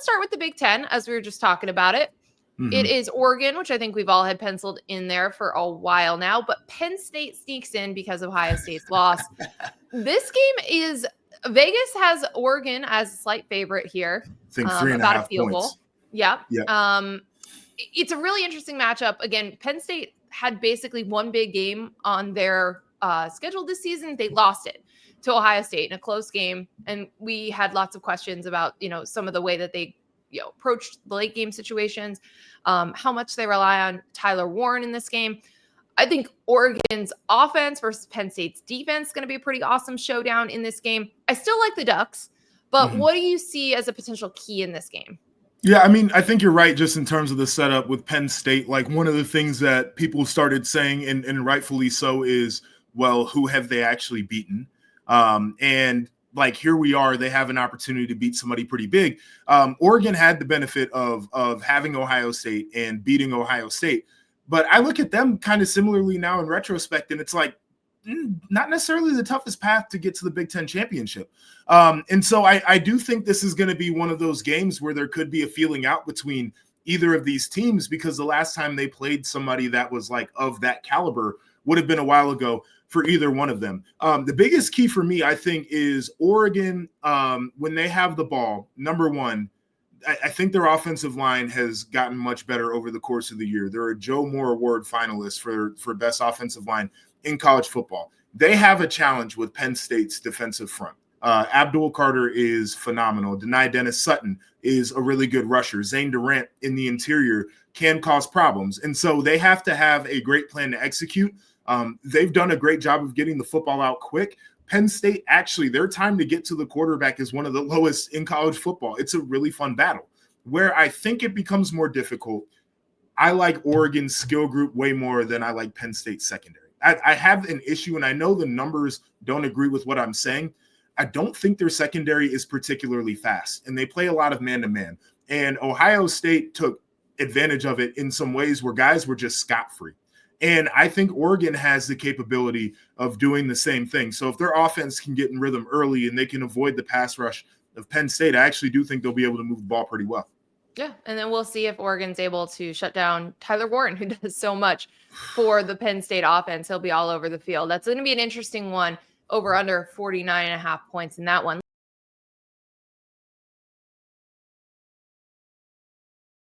let's start with the Big Ten, as we were just talking about it. It is Oregon, which I think we've all had penciled in there for a while now, but Penn State sneaks in because of Ohio State's loss. This game is Vegas has Oregon as a slight favorite here. I think 3.5 about a field points. goal. Yeah. It's a really interesting matchup. Again, Penn State had basically one big game on their schedule this season. They lost it to Ohio State in a close game. And we had lots of questions about, some of the way that they approached the late game situations, how much they rely on Tyler Warren in this game. I think Oregon's offense versus Penn State's defense is going to be a pretty awesome showdown in this game. I still like the Ducks, but what do you see as a potential key in this game? Yeah, I mean, I think you're right just in terms of the setup with Penn State. Like, one of the things that people started saying, and rightfully so, is, well, who have they actually beaten? And like, here we are, they have an opportunity to beat somebody pretty big. Oregon had the benefit of having Ohio State and beating Ohio State. But I look at them kind of similarly now in retrospect, and it's like, not necessarily the toughest path to get to the Big Ten championship. And so I do think this is going to be one of those games where there could be a feeling out between either of these teams, because the last time they played somebody that was like of that caliber would have been a while ago for either one of them. The biggest key for me, I think, is Oregon, when they have the ball, number one, I think their offensive line has gotten much better over the course of the year. They're a Joe Moore Award finalist for best offensive line in college football. They have a challenge with Penn State's defensive front. Abdul Carter is phenomenal. Denai Dennis Sutton is a really good rusher. Zane Durant in the interior can cause problems. And so they have to have a great plan to execute. They've done a great job of getting the football out quick. Penn State, actually, their time to get to the quarterback is one of the lowest in college football. It's a really fun battle. Where I think it becomes more difficult, I like Oregon's skill group way more than I like Penn State's secondary. I have an issue, and I know the numbers don't agree with what I'm saying. I don't think their secondary is particularly fast, and they play a lot of man-to-man. And Ohio State took advantage of it in some ways where guys were just scot-free. And I think Oregon has the capability of doing the same thing. So if their offense can get in rhythm early and they can avoid the pass rush of Penn State, I actually do think they'll be able to move the ball pretty well. Yeah, and then we'll see if Oregon's able to shut down Tyler Warren, who does so much for the Penn State offense. He'll be all over the field. That's going to be an interesting one, over under 49.5 points in that one.